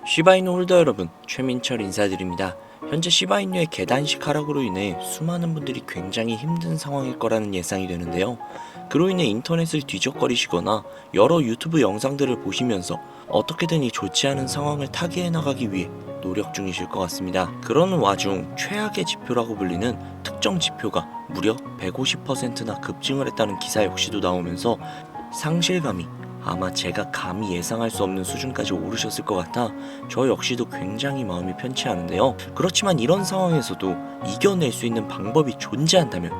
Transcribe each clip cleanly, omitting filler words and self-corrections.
시바이누 홀더 여러분, 최민철 인사드립니다. 현재 시바이누의 계단식 하락으로 인해 수많은 분들이 굉장히 힘든 상황일 거라는 예상이 되는데요. 그로 인해 인터넷을 뒤적거리시거나 여러 유튜브 영상들을 보시면서 어떻게든 이 좋지 않은 상황을 타개해 나가기 위해 노력 중이실 것 같습니다. 그러는 와중 최악의 지표라고 불리는 특정 지표가 무려 150%나 급증을 했다는 기사 역시도 나오면서 상실감이 아마 제가 감히 예상할 수 없는 수준까지 오르셨을 것 같아 저 역시도 굉장히 마음이 편치 않은데요. 그렇지만 이런 상황에서도 이겨낼 수 있는 방법이 존재한다면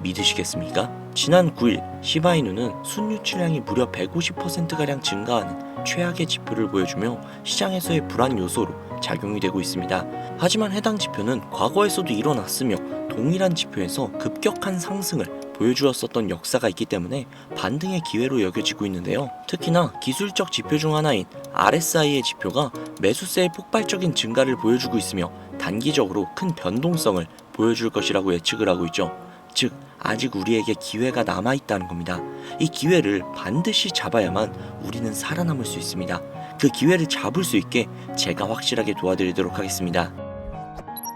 믿으시겠습니까? 지난 9일 시바이누는 순유출량이 무려 150%가량 증가하는 최악의 지표를 보여주며 시장에서의 불안 요소로 작용이 되고 있습니다. 하지만 해당 지표는 과거에서도 일어났으며 동일한 지표에서 급격한 상승을 보여주었었던 역사가 있기 때문에 반등의 기회로 여겨지고 있는데요. 특히나 기술적 지표 중 하나인 RSI의 지표가 매수세의 폭발적인 증가를 보여주고 있으며 단기적으로 큰 변동성을 보여줄 것이라고 예측을 하고 있죠. 즉 아직 우리에게 기회가 남아있다는 겁니다. 이 기회를 반드시 잡아야만 우리는 살아남을 수 있습니다. 그 기회를 잡을 수 있게 제가 확실하게 도와드리도록 하겠습니다.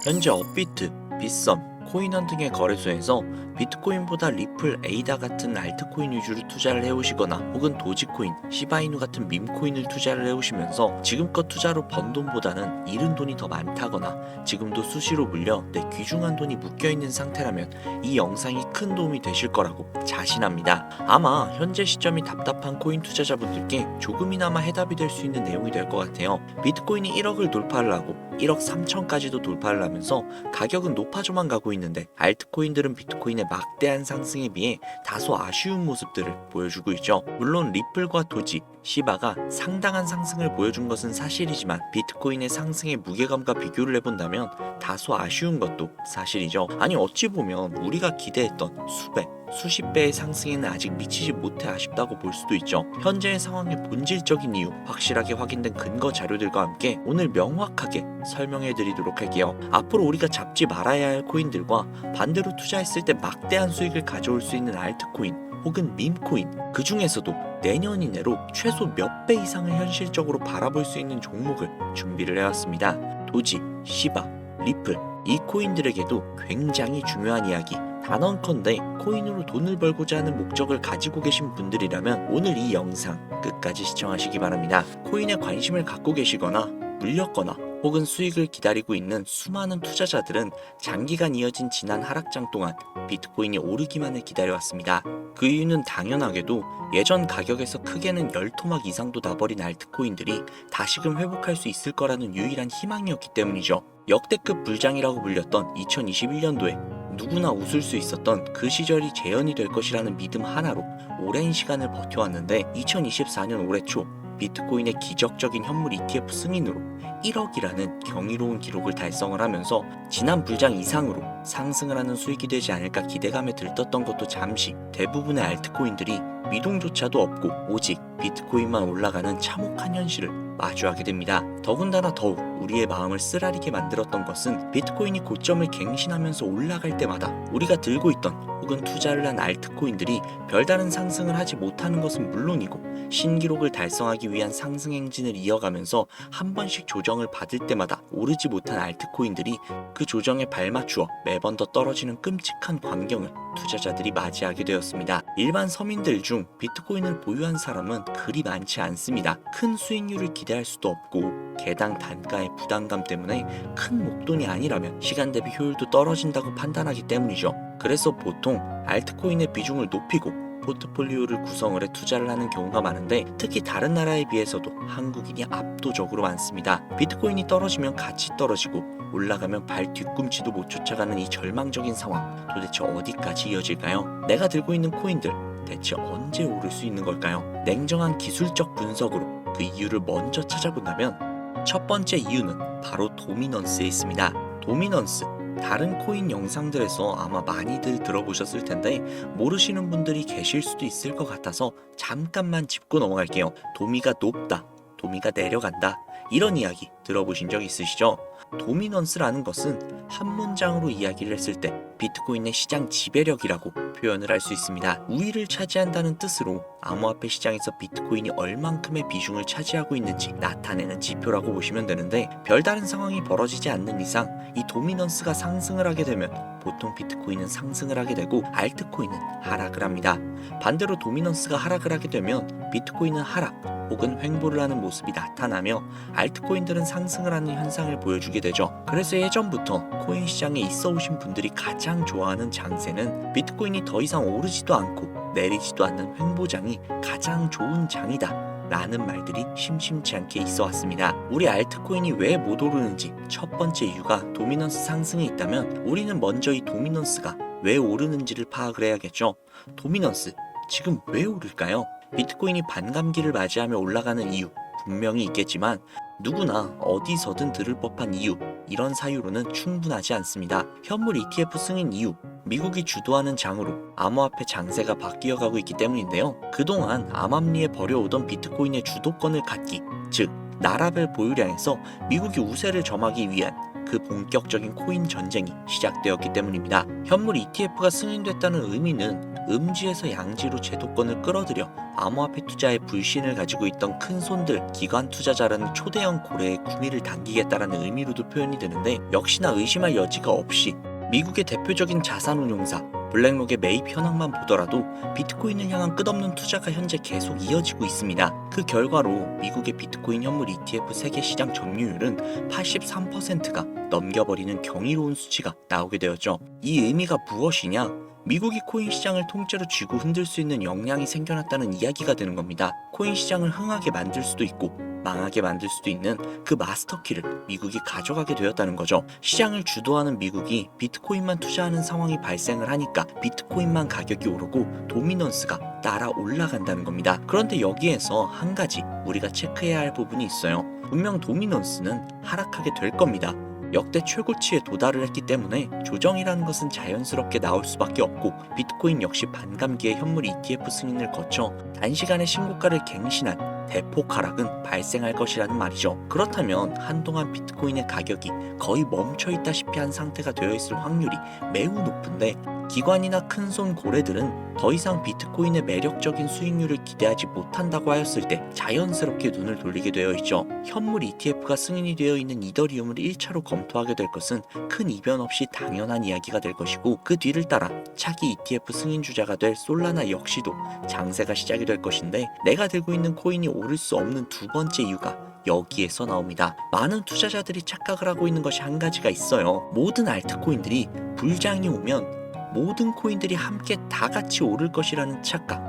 현재 업비트, 빗썸, 코인원 등의 거래소에서 비트코인보다 리플, 에이다 같은 알트코인 위주로 투자를 해오시거나 혹은 도지코인, 시바이누 같은 밈코인을 투자를 해오시면서 지금껏 투자로 번 돈보다는 잃은 돈이 더 많다거나 지금도 수시로 물려 내 귀중한 돈이 묶여있는 상태라면 이 영상이 큰 도움이 되실 거라고 자신합니다. 아마 현재 시점이 답답한 코인 투자자분들께 조금이나마 해답이 될 수 있는 내용이 될 것 같아요. 비트코인이 1억을 돌파를 하고 1억 3천까지도 돌파를 하면서 가격은 높아져만 가고 있는데 알트코인들은 비트코인의 막대한 상승에 비해 다소 아쉬운 모습들을 보여주고 있죠. 물론 리플과 도지, 시바가 상당한 상승을 보여준 것은 사실이지만 비트코인의 상승의 무게감과 비교를 해본다면 다소 아쉬운 것도 사실이죠. 아니 어찌 보면 우리가 기대했던 수백, 수십 배의 상승에는 아직 미치지 못해 아쉽다고 볼 수도 있죠. 현재의 상황의 본질적인 이유, 확실하게 확인된 근거 자료들과 함께 오늘 명확하게 설명해 드리도록 할게요. 앞으로 우리가 잡지 말아야 할 코인들과 반대로 투자했을 때 막대한 수익을 가져올 수 있는 알트코인 혹은 밈코인, 그 중에서도 내년 이내로 최소 몇 배 이상을 현실적으로 바라볼 수 있는 종목을 준비를 해왔습니다. 도지, 시바, 리플, 이 코인들에게도 굉장히 중요한 이야기, 단언컨대 코인으로 돈을 벌고자 하는 목적을 가지고 계신 분들이라면 오늘 이 영상 끝까지 시청하시기 바랍니다. 코인에 관심을 갖고 계시거나 물렸거나 혹은 수익을 기다리고 있는 수많은 투자자들은 장기간 이어진 지난 하락장 동안 비트코인이 오르기만을 기다려왔습니다. 그 이유는 당연하게도 예전 가격에서 크게는 10토막 이상도 나버린 알트코인들이 다시금 회복할 수 있을 거라는 유일한 희망이었기 때문이죠. 역대급 불장이라고 불렸던 2021년도에 누구나 웃을 수 있었던 그 시절이 재현이 될 것이라는 믿음 하나로 오랜 시간을 버텨왔는데 2024년 올해 초 비트코인의 기적적인 현물 ETF 승인으로 1억이라는 경이로운 기록을 달성을 하면서 지난 불장 이상으로 상승을 하는 수익이 되지 않을까 기대감에 들떴던 것도 잠시 대부분의 알트코인들이 미동조차도 없고 오직 비트코인만 올라가는 참혹한 현실을 마주하게 됩니다. 더군다나 더욱 우리의 마음을 쓰라리게 만들었던 것은 비트코인이 고점을 갱신하면서 올라갈 때마다 우리가 들고 있던 혹은 투자를 한 알트코인들이 별다른 상승을 하지 못하는 것은 물론이고 신기록을 달성하기 위한 상승 행진을 이어가면서 한 번씩 조정을 받을 때마다 오르지 못한 알트코인들이 그 조정에 발맞추어 매번 더 떨어지는 끔찍한 광경을 투자자들이 맞이하게 되었습니다. 일반 서민들 중 비트코인을 보유한 사람은 그리 많지 않습니다. 큰 수익률을 기대할 수도 없고 개당 단가의 부담감 때문에 큰 목돈이 아니라면 시간 대비 효율도 떨어진다고 판단하기 때문이죠. 그래서 보통 알트코인의 비중을 높이고 포트폴리오를 구성을 해 투자를 하는 경우가 많은데 특히 다른 나라에 비해서도 한국인이 압도적으로 많습니다. 비트코인이 떨어지면 같이 떨어지고 올라가면 발 뒤꿈치도 못 쫓아가는 이 절망적인 상황, 도대체 어디까지 이어질까요? 내가 들고 있는 코인들 대체 언제 오를 수 있는 걸까요? 냉정한 기술적 분석으로 그 이유를 먼저 찾아본다면 첫 번째 이유는 바로 도미넌스에 있습니다. 도미넌스, 다른 코인 영상들에서 아마 많이들 들어보셨을 텐데 모르시는 분들이 계실 수도 있을 것 같아서 잠깐만 짚고 넘어갈게요. 도미가 높다, 도미가 내려간다, 이런 이야기 들어보신 적 있으시죠? 도미넌스라는 것은 한 문장으로 이야기를 했을 때 비트코인의 시장 지배력이라고 표현을 할 수 있습니다. 우위를 차지한다는 뜻으로 암호화폐 시장에서 비트코인이 얼만큼의 비중을 차지하고 있는지 나타내는 지표라고 보시면 되는데, 별다른 상황이 벌어지지 않는 이상 이 도미넌스가 상승을 하게 되면 보통 비트코인은 상승을 하게 되고 알트코인은 하락을 합니다. 반대로 도미넌스가 하락을 하게 되면 비트코인은 하락 혹은 횡보를 하는 모습이 나타나며 알트코인들은 상승을 하는 현상을 보여주게 되죠. 그래서 예전부터 코인 시장에 있어 오신 분들이 가장 좋아하는 장세는 비트코인이 더 이상 오르지도 않고 내리지도 않는 횡보장이 가장 좋은 장이다 라는 말들이 심심치 않게 있어 왔습니다. 우리 알트코인이 왜 못 오르는지 첫 번째 이유가 도미넌스 상승에 있다면, 우리는 먼저 이 도미넌스가 왜 오르는지를 파악을 해야겠죠. 도미넌스, 지금 왜 오를까요? 비트코인이 반감기를 맞이하며 올라가는 이유 분명히 있겠지만 누구나 어디서든 들을 법한 이유, 이런 사유로는 충분하지 않습니다. 현물 ETF 승인 이유, 미국이 주도하는 장으로 암호화폐 장세가 바뀌어가고 있기 때문인데요. 그동안 암암리에 벌여오던 비트코인의 주도권을 갖기, 즉 나라별 보유량에서 미국이 우세를 점하기 위한 그 본격적인 코인 전쟁이 시작되었기 때문입니다. 현물 ETF가 승인됐다는 의미는 음지에서 양지로 제도권을 끌어들여 암호화폐 투자에 불신을 가지고 있던 큰 손들, 기관 투자자라는 초대형 고래의 구미를 당기겠다라는 의미로도 표현이 되는데, 역시나 의심할 여지가 없이 미국의 대표적인 자산운용사 블랙록의 매입 현황만 보더라도 비트코인을 향한 끝없는 투자가 현재 계속 이어지고 있습니다. 그 결과로 미국의 비트코인 현물 ETF 세계 시장 점유율은 83%가 넘겨버리는 경이로운 수치가 나오게 되었죠. 이 의미가 무엇이냐? 미국이 코인 시장을 통째로 쥐고 흔들 수 있는 역량이 생겨났다는 이야기가 되는 겁니다. 코인 시장을 흥하게 만들 수도 있고 망하게 만들 수도 있는 그 마스터키를 미국이 가져가게 되었다는 거죠. 시장을 주도하는 미국이 비트코인만 투자하는 상황이 발생을 하니까 비트코인만 가격이 오르고 도미넌스가 따라 올라간다는 겁니다. 그런데 여기에서 한 가지 우리가 체크해야 할 부분이 있어요. 분명 도미넌스는 하락하게 될 겁니다. 역대 최고치에 도달을 했기 때문에 조정이라는 것은 자연스럽게 나올 수밖에 없고, 비트코인 역시 반감기의 현물 ETF 승인을 거쳐 단시간에 신고가를 갱신한 대폭 하락은 발생할 것이라는 말이죠. 그렇다면 한동안 비트코인의 가격이 거의 멈춰있다시피 한 상태가 되어 있을 확률이 매우 높은데, 기관이나 큰손 고래들은 더 이상 비트코인의 매력적인 수익률을 기대하지 못한다고 하였을 때 자연스럽게 눈을 돌리게 되어 있죠. 현물 ETF가 승인이 되어 있는 이더리움을 1차로 검토하게 될 것은 큰 이변 없이 당연한 이야기가 될 것이고, 그 뒤를 따라 차기 ETF 승인 주자가 될 솔라나 역시도 장세가 시작이 될 것인데, 내가 들고 있는 코인이 오를 수 없는 두 번째 이유가 여기에서 나옵니다. 많은 투자자들이 착각을 하고 있는 것이 한 가지가 있어요. 모든 알트코인들이 불장이 오면 모든 코인들이 함께 다 같이 오를 것이라는 착각.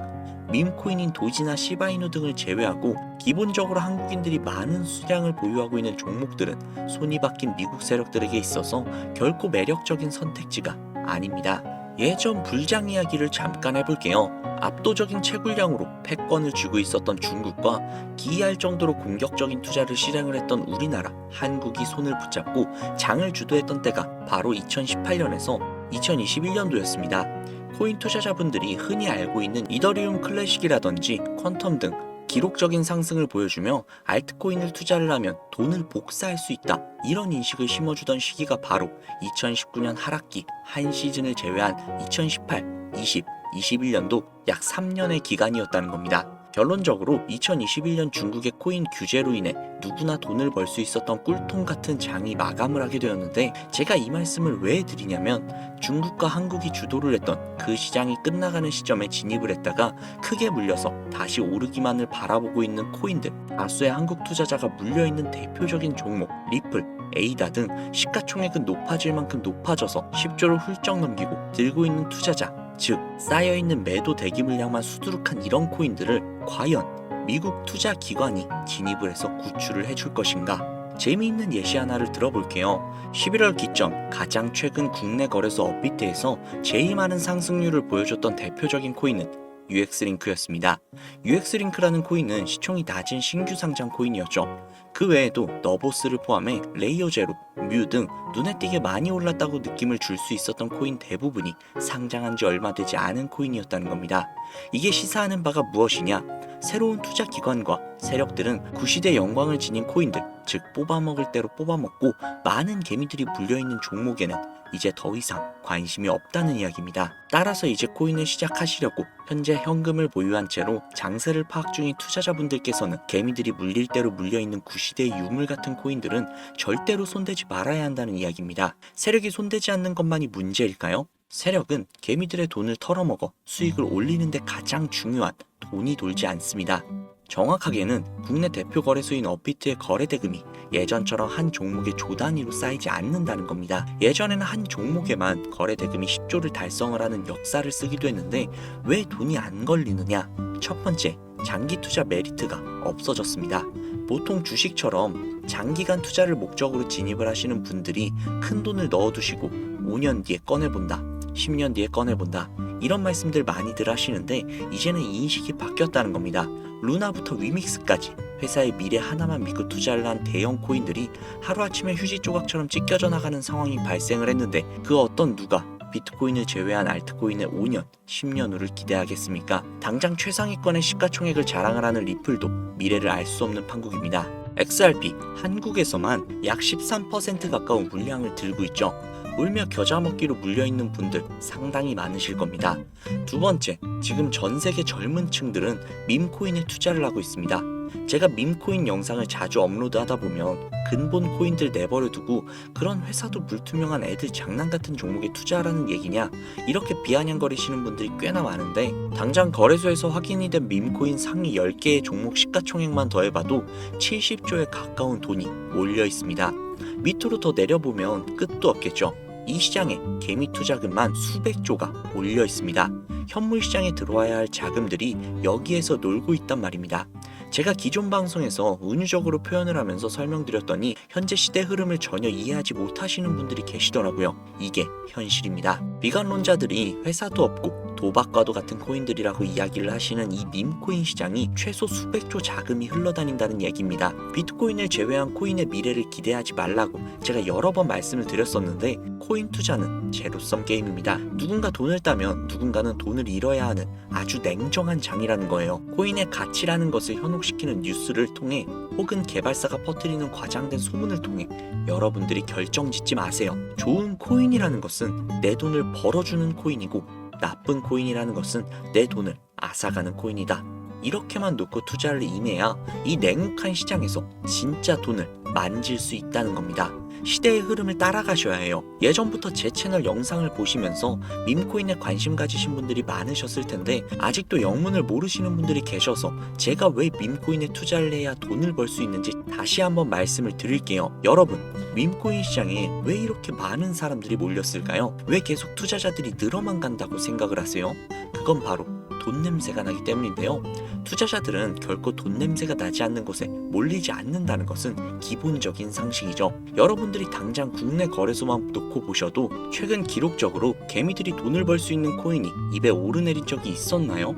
밈코인인 도지나 시바이누 등을 제외하고 기본적으로 한국인들이 많은 수량을 보유하고 있는 종목들은 손이 바뀐 미국 세력들에게 있어서 결코 매력적인 선택지가 아닙니다. 예전 불장 이야기를 잠깐 해볼게요. 압도적인 채굴량으로 패권을 쥐고 있었던 중국과 기이할 정도로 공격적인 투자를 실행을 했던 우리나라, 한국이 손을 붙잡고 장을 주도했던 때가 바로 2018년에서 2021년도였습니다. 코인 투자자분들이 흔히 알고 있는 이더리움 클래식이라든지 퀀텀 등 기록적인 상승을 보여주며 알트코인을 투자를 하면 돈을 복사할 수 있다, 이런 인식을 심어주던 시기가 바로 2019년 하락기 한 시즌을 제외한 2018, 20, 21년도 약 3년의 기간이었다는 겁니다. 결론적으로 2021년 중국의 코인 규제로 인해 누구나 돈을 벌 수 있었던 꿀통 같은 장이 마감을 하게 되었는데, 제가 이 말씀을 왜 드리냐면, 중국과 한국이 주도를 했던 그 시장이 끝나가는 시점에 진입을 했다가 크게 물려서 다시 오르기만을 바라보고 있는 코인들, 다수의 한국 투자자가 물려있는 대표적인 종목 리플, 에이다 등 시가총액은 높아질 만큼 높아져서 10조를 훌쩍 넘기고 들고 있는 투자자, 즉 쌓여있는 매도 대기 물량만 수두룩한 이런 코인들을 과연 미국 투자 기관이 진입을 해서 구출을 해줄 것인가? 재미있는 예시 하나를 들어볼게요. 11월 기점 가장 최근 국내 거래소 업비트에서 제일 많은 상승률을 보여줬던 대표적인 코인은 UX링크였습니다. UX링크라는 코인은 시총이 낮은 신규 상장 코인이었죠. 그 외에도 너보스를 포함해 레이어제로, 뮤 등 눈에 띄게 많이 올랐다고 느낌을 줄 수 있었던 코인 대부분이 상장한 지 얼마 되지 않은 코인이었다는 겁니다. 이게 시사하는 바가 무엇이냐? 새로운 투자 기관과 세력들은 구시대 영광을 지닌 코인들, 즉 뽑아먹을 대로 뽑아먹고 많은 개미들이 물려있는 종목에는 이제 더 이상 관심이 없다는 이야기입니다. 따라서 이제 코인을 시작하시려고 현재 현금을 보유한 채로 장세를 파악 중인 투자자분들께서는 개미들이 물릴 대로 물려있는 구시대의 유물 같은 코인들은 절대로 손대지 말아야 한다는 이야기입니다. 세력이 손대지 않는 것만이 문제일까요? 세력은 개미들의 돈을 털어먹어 수익을 올리는 데 가장 중요한 돈이 돌지 않습니다. 정확하게는 국내 대표 거래소인 업비트의 거래 대금이 예전처럼 한 종목의 조 단위로 쌓이지 않는다는 겁니다. 예전에는 한 종목에만 거래 대금이 10조를 달성을 하는 역사를 쓰기도 했는데 왜 돈이 안 걸리느냐? 첫 번째, 장기 투자 메리트가 없어졌습니다. 보통 주식처럼 장기간 투자를 목적으로 진입을 하시는 분들이 큰 돈을 넣어두시고 5년 뒤에 꺼내본다, 10년 뒤에 꺼내본다, 이런 말씀들 많이들 하시는데 이제는 인식이 바뀌었다는 겁니다. 루나부터 위믹스까지 회사의 미래 하나만 믿고 투자를 한 대형 코인들이 하루아침에 휴지 조각처럼 찢겨져 나가는 상황이 발생을 했는데 그 어떤 누가 비트코인을 제외한 알트코인의 5년, 10년 후를 기대하겠습니까? 당장 최상위권의 시가총액을 자랑을 하는 리플도 미래를 알 수 없는 판국입니다. XRP, 한국에서만 약 13% 가까운 물량을 들고 있죠. 울며 겨자 먹기로 물려있는 분들 상당히 많으실 겁니다. 두 번째, 지금 전 세계 젊은 층들은 밈코인에 투자를 하고 있습니다. 제가 밈코인 영상을 자주 업로드하다 보면 근본 코인들 내버려 두고 그런 회사도 불투명한 애들 장난 같은 종목에 투자하라는 얘기냐, 이렇게 비아냥거리시는 분들이 꽤나 많은데 당장 거래소에서 확인이 된 밈코인 상위 10개의 종목 시가총액만 더해봐도 70조에 가까운 돈이 몰려 있습니다. 밑으로 더 내려보면 끝도 없겠죠. 이 시장에 개미 투자금만 수백조가 몰려 있습니다. 현물 시장에 들어와야 할 자금들이 여기에서 놀고 있단 말입니다. 제가 기존 방송에서 은유적으로 표현을 하면서 설명드렸더니 현재 시대 흐름을 전혀 이해하지 못하시는 분들이 계시더라고요. 이게 현실입니다. 비관론자들이 회사도 없고 도박과도 같은 코인들이라고 이야기를 하시는 이 밈코인 시장이 최소 수백조 자금이 흘러다닌다는 얘기입니다. 비트코인을 제외한 코인의 미래를 기대하지 말라고 제가 여러 번 말씀을 드렸었는데 코인 투자는 제로섬 게임입니다. 누군가 돈을 따면 누군가는 돈을 잃어야 하는 아주 냉정한 장이라는 거예요. 코인의 가치라는 것을 현혹시키는 뉴스를 통해 혹은 개발사가 퍼뜨리는 과장된 소문을 통해 여러분들이 결정짓지 마세요. 좋은 코인이라는 것은 내 돈을 벌어주는 코인이고 나쁜 코인이라는 것은 내 돈을 앗아가는 코인이다. 이렇게만 놓고 투자를 임해야 이 냉혹한 시장에서 진짜 돈을 만질 수 있다는 겁니다. 시대의 흐름을 따라가셔야 해요. 예전부터 제 채널 영상을 보시면서 밈코인에 관심 가지신 분들이 많으셨을 텐데 아직도 영문을 모르시는 분들이 계셔서 제가 왜 밈코인에 투자를 해야 돈을 벌 수 있는지 다시 한번 말씀을 드릴게요. 여러분, 밈코인 시장에 왜 이렇게 많은 사람들이 몰렸을까요? 왜 계속 투자자들이 늘어만 간다고 생각을 하세요? 그건 바로 돈 냄새가 나기 때문인데요. 투자자들은 결코 돈 냄새가 나지 않는 곳에 몰리지 않는다는 것은 기본적인 상식이죠. 여러분들이 당장 국내 거래소만 놓고 보셔도 최근 기록적으로 개미들이 돈을 벌 수 있는 코인이 입에 오르내린 적이 있었나요?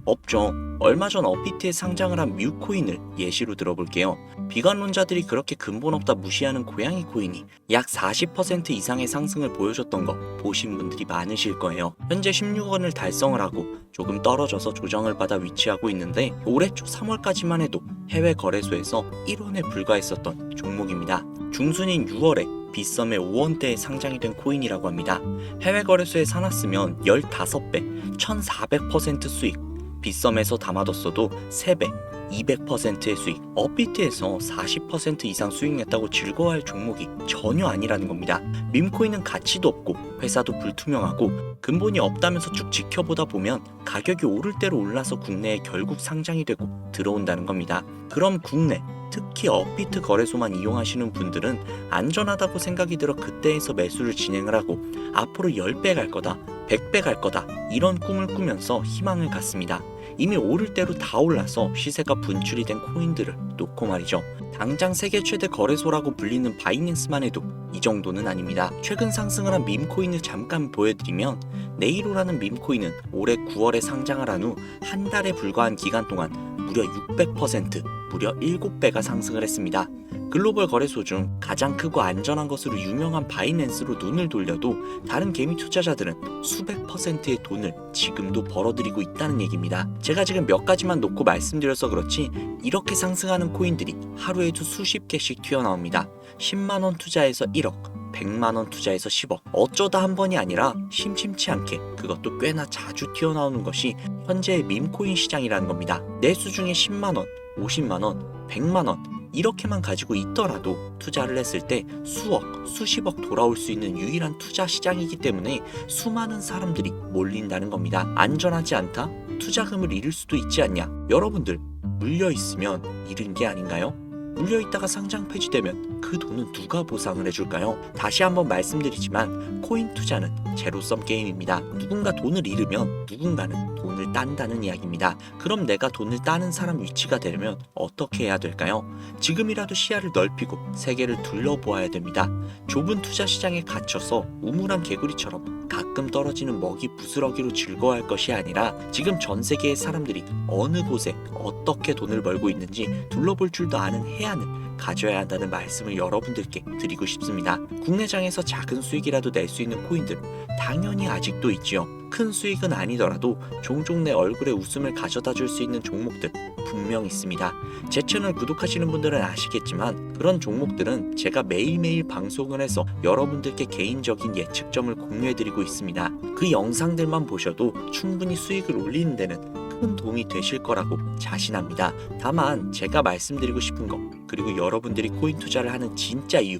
없죠. 얼마 전 업비트에 상장을 한 뮤코인을 예시로 들어볼게요. 비관론자들이 그렇게 근본 없다 무시하는 고양이 코인이 약 40% 이상의 상승을 보여줬던 거 보신 분들이 많으실 거예요. 현재 16원을 달성을 하고 조금 떨어져서 조정을 받아 위치하고 있는데 올해 초 3월까지만 해도 해외 거래소에서 1원에 불과했었던 종목입니다. 중순인 6월에 빗썸에 5원대에 상장이 된 코인이라고 합니다. 해외 거래소에 사놨으면 15배, 1400% 수익, 빗썸에서 담아뒀어도 3배, 200%의 수익, 업비트에서 40% 이상 수익 냈다고 즐거워할 종목이 전혀 아니라는 겁니다. 밈코인은 가치도 없고 회사도 불투명하고 근본이 없다면서 쭉 지켜보다 보면 가격이 오를 대로 올라서 국내에 결국 상장이 되고 들어온다는 겁니다. 그럼 국내, 특히 업비트 거래소만 이용하시는 분들은 안전하다고 생각이 들어 그때에서 매수를 진행을 하고 앞으로 10배 갈 거다, 100배 갈 거다, 이런 꿈을 꾸면서 희망을 갖습니다. 이미 오를 대로 다 올라서 시세가 분출이 된 코인들을 놓고 말이죠. 당장 세계 최대 거래소라고 불리는 바이낸스만 해도 이 정도는 아닙니다. 최근 상승을 한 밈코인을 잠깐 보여드리면 네이로라는 밈코인은 올해 9월에 상장을 한 후 한 달에 불과한 기간 동안 무려 600%, 무려 7배가 상승을 했습니다. 글로벌 거래소 중 가장 크고 안전한 것으로 유명한 바이낸스로 눈을 돌려도 다른 개미 투자자들은 수백 %의 돈을 지금도 벌어들이고 있다는 얘기입니다. 제가 지금 몇 가지만 놓고 말씀드려서 그렇지 이렇게 상승하는 코인들이 하루에도 수십 개씩 튀어나옵니다. 10만원 투자해서 1억, 100만원 투자해서 10억. 어쩌다 한 번이 아니라 심심치 않게 그것도 꽤나 자주 튀어나오는 것이 현재의 밈코인 시장이라는 겁니다. 내 수중에 10만원, 50만원, 100만원 이렇게만 가지고 있더라도 투자를 했을 때 수억, 수십억 돌아올 수 있는 유일한 투자 시장이기 때문에 수많은 사람들이 몰린다는 겁니다. 안전하지 않다? 투자금을 잃을 수도 있지 않냐? 여러분들 물려있으면 잃은 게 아닌가요? 물려있다가 상장 폐지되면 그 돈은 누가 보상을 해줄까요? 다시 한번 말씀드리지만 코인 투자는 제로섬 게임입니다. 누군가 돈을 잃으면 누군가는 돈을 딴다는 이야기입니다. 그럼 내가 돈을 따는 사람 위치가 되려면 어떻게 해야 될까요? 지금이라도 시야를 넓히고 세계를 둘러보아야 됩니다. 좁은 투자 시장에 갇혀서 우물한 개구리처럼 가끔 떨어지는 먹이 부스러기로 즐거워할 것이 아니라 지금 전 세계의 사람들이 어느 곳에 어떻게 돈을 벌고 있는지 둘러볼 줄도 아는 해안을 가져야 한다는 말씀을 여러분들께 드리고 싶습니다. 국내장에서 작은 수익이라도 낼 수 있는 코인들 당연히 아직도 있지요. 큰 수익은 아니더라도 종종 내 얼굴에 웃음을 가져다 줄 수 있는 종목들 분명 있습니다. 제 채널 구독하시는 분들은 아시겠지만 그런 종목들은 제가 매일매일 방송을 해서 여러분들께 개인적인 예측점을 공유해드리고 있습니다. 그 영상들만 보셔도 충분히 수익을 올리는 데는 큰 도움이 되실 거라고 자신합니다. 다만 제가 말씀드리고 싶은 거, 그리고 여러분들이 코인 투자를 하는 진짜 이유,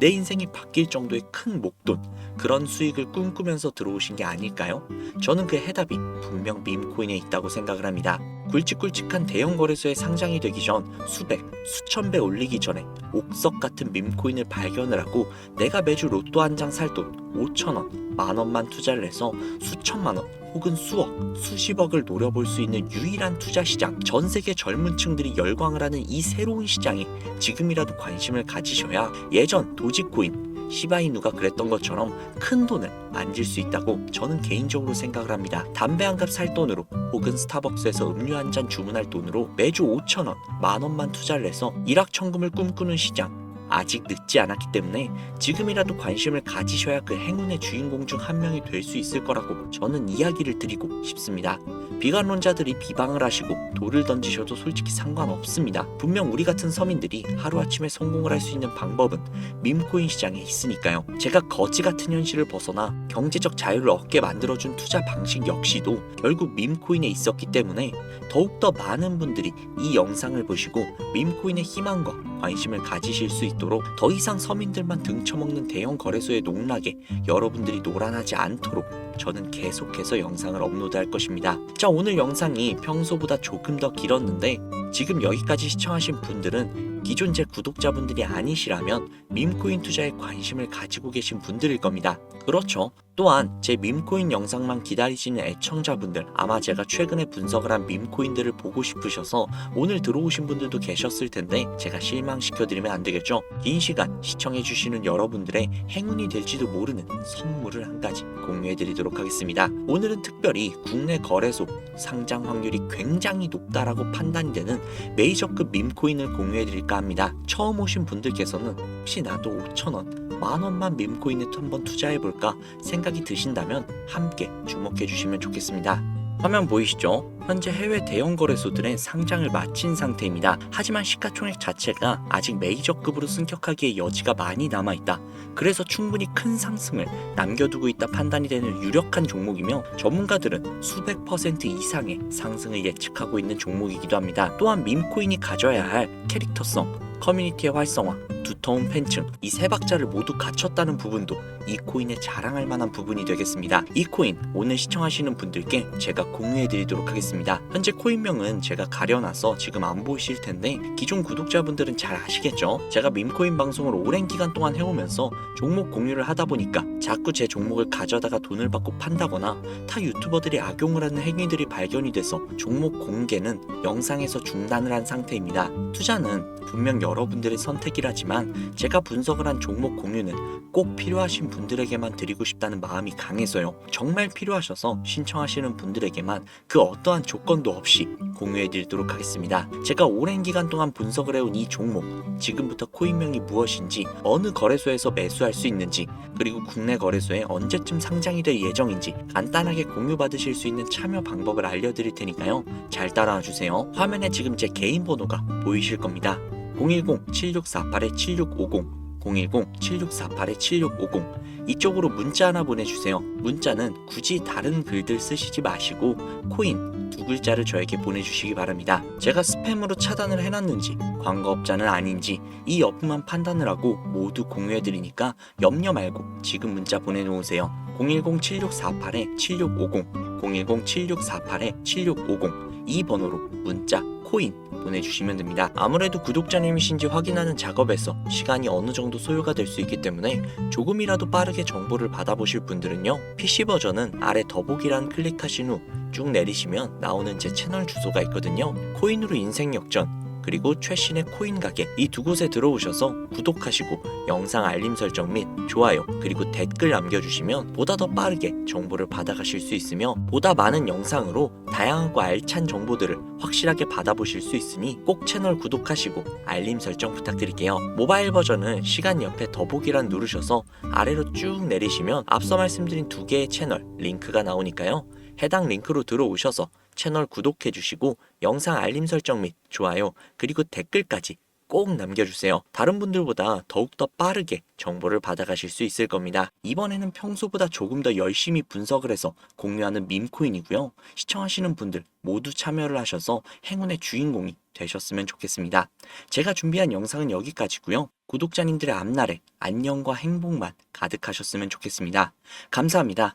내 인생이 바뀔 정도의 큰 목돈, 그런 수익을 꿈꾸면서 들어오신 게 아닐까요? 저는 그 해답이 분명 밈코인에 있다고 생각을 합니다. 굵직굵직한 대형 거래소에 상장이 되기 전 수백, 수천 배 올리기 전에 옥석 같은 밈코인을 발견을 하고 내가 매주 로또 한 장 살 돈 5천원, 만원만 투자를 해서 수천만원 혹은 수억, 수십억을 노려볼 수 있는 유일한 투자 시장, 전 세계 젊은 층들이 열광을 하는 이 새로운 시장에 지금이라도 관심을 가지셔야 예전 도지코인, 시바이누가 그랬던 것처럼 큰 돈을 만질 수 있다고 저는 개인적으로 생각을 합니다. 담배 한 갑 살 돈으로 혹은 스타벅스에서 음료 한 잔 주문할 돈으로 매주 5천원, 만원만 투자를 해서 일확천금을 꿈꾸는 시장, 아직 늦지 않았기 때문에 지금이라도 관심을 가지셔야 그 행운의 주인공 중 한 명이 될 수 있을 거라고 저는 이야기를 드리고 싶습니다. 비관론자들이 비방을 하시고 돌을 던지셔도 솔직히 상관없습니다. 분명 우리 같은 서민들이 하루아침에 성공을 할 수 있는 방법은 밈코인 시장에 있으니까요. 제가 거지 같은 현실을 벗어나 경제적 자유를 얻게 만들어준 투자 방식 역시도 결국 밈코인에 있었기 때문에 더욱더 많은 분들이 이 영상을 보시고 밈코인의 희망과 관심을 가지실 수 있도록 더 이상 서민들만 등쳐먹는 대형 거래소의 농락에 여러분들이 노란하지 않도록 저는 계속해서 영상을 업로드할 것입니다. 자, 오늘 영상이 평소보다 조금 더 길었는데 지금 여기까지 시청하신 분들은 기존 제 구독자분들이 아니시라면 밈코인 투자에 관심을 가지고 계신 분들일 겁니다. 그렇죠. 또한 제 밈코인 영상만 기다리시는 애청자분들, 아마 제가 최근에 분석을 한 밈코인들을 보고 싶으셔서 오늘 들어오신 분들도 계셨을 텐데 제가 실망시켜드리면 안 되겠죠. 긴 시간 시청해주시는 여러분들의 행운이 될지도 모르는 선물을 한 가지 공유해드리도록 하겠습니다. 오늘은 특별히 국내 거래소 상장 확률이 굉장히 높다라고 판단이 되는 메이저급 밈코인을 공유해드릴까 합니다. 처음 오신 분들께서는 혹시 나도 5천원, 만원만 밈코인에 한번 투자해볼까 생각이 드신다면 함께 주목해주시면 좋겠습니다. 화면 보이시죠? 현재 해외 대형 거래소들의 상장을 마친 상태입니다. 하지만 시가총액 자체가 아직 메이저급으로 승격하기에 여지가 많이 남아있다. 그래서 충분히 큰 상승을 남겨두고 있다 판단이 되는 유력한 종목이며 전문가들은 수백 퍼센트 이상의 상승을 예측하고 있는 종목이기도 합니다. 또한 밈코인이 가져야 할 캐릭터성, 커뮤니티의 활성화, 두터운 팬층, 이 세 박자를 모두 갖췄다는 부분도 이 코인에 자랑할 만한 부분이 되겠습니다. 이 코인 오늘 시청하시는 분들께 제가 공유해 드리도록 하겠습니다. 현재 코인명은 제가 가려놔서 지금 안 보이실 텐데 기존 구독자분들은 잘 아시겠죠? 제가 밈코인 방송을 오랜 기간 동안 해오면서 종목 공유를 하다 보니까 자꾸 제 종목을 가져다가 돈을 받고 판다거나 타 유튜버들이 악용을 하는 행위들이 발견이 돼서 종목 공개는 영상에서 중단을 한 상태입니다. 투자는 분명 여러분들의 선택이라지만 제가 분석을 한 종목 공유는 꼭 필요하신 분들에게만 드리고 싶다는 마음이 강해서요. 정말 필요하셔서 신청하시는 분들에게만 그 어떠한 조건도 없이 공유해 드리도록 하겠습니다. 제가 오랜 기간 동안 분석을 해온 이 종목, 지금부터 코인명이 무엇인지, 어느 거래소에서 매수할 수 있는지, 그리고 국내 거래소에 언제쯤 상장이 될 예정인지 간단하게 공유받으실 수 있는 참여 방법을 알려드릴 테니까요. 잘 따라와 주세요. 화면에 지금 제 개인 번호가 보이실 겁니다. 010-7648-7650 010-7648-7650 이쪽으로 문자 하나 보내주세요. 문자는 굳이 다른 글들 쓰시지 마시고 코인 두 글자를 저에게 보내주시기 바랍니다. 제가 스팸으로 차단을 해놨는지 광고업자는 아닌지 이 여부만 판단을 하고 모두 공유해드리니까 염려 말고 지금 문자 보내놓으세요. 010-7648-7650 010-7648-7650 이 번호로 문자 코인 보내주시면 됩니다. 아무래도 구독자님이신지 확인하는 작업에서 시간이 어느 정도 소요가 될 수 있기 때문에 조금이라도 빠르게 정보를 받아보실 분들은요, PC 버전은 아래 더보기란 클릭하신 후 쭉 내리시면 나오는 제 채널 주소가 있거든요. 코인으로 인생 역전 그리고 최신의 코인 가게 이 두 곳에 들어오셔서 구독하시고 영상 알림 설정 및 좋아요 그리고 댓글 남겨주시면 보다 더 빠르게 정보를 받아가실 수 있으며 보다 많은 영상으로 다양하고 알찬 정보들을 확실하게 받아보실 수 있으니 꼭 채널 구독하시고 알림 설정 부탁드릴게요. 모바일 버전은 시간 옆에 더보기란 누르셔서 아래로 쭉 내리시면 앞서 말씀드린 두 개의 채널 링크가 나오니까요. 해당 링크로 들어오셔서 채널 구독해주시고 영상 알림 설정 및 좋아요 그리고 댓글까지 꼭 남겨주세요. 다른 분들보다 더욱더 빠르게 정보를 받아가실 수 있을 겁니다. 이번에는 평소보다 조금 더 열심히 분석을 해서 공유하는 밈코인이고요. 시청하시는 분들 모두 참여를 하셔서 행운의 주인공이 되셨으면 좋겠습니다. 제가 준비한 영상은 여기까지고요. 구독자님들의 앞날에 안녕과 행복만 가득하셨으면 좋겠습니다. 감사합니다.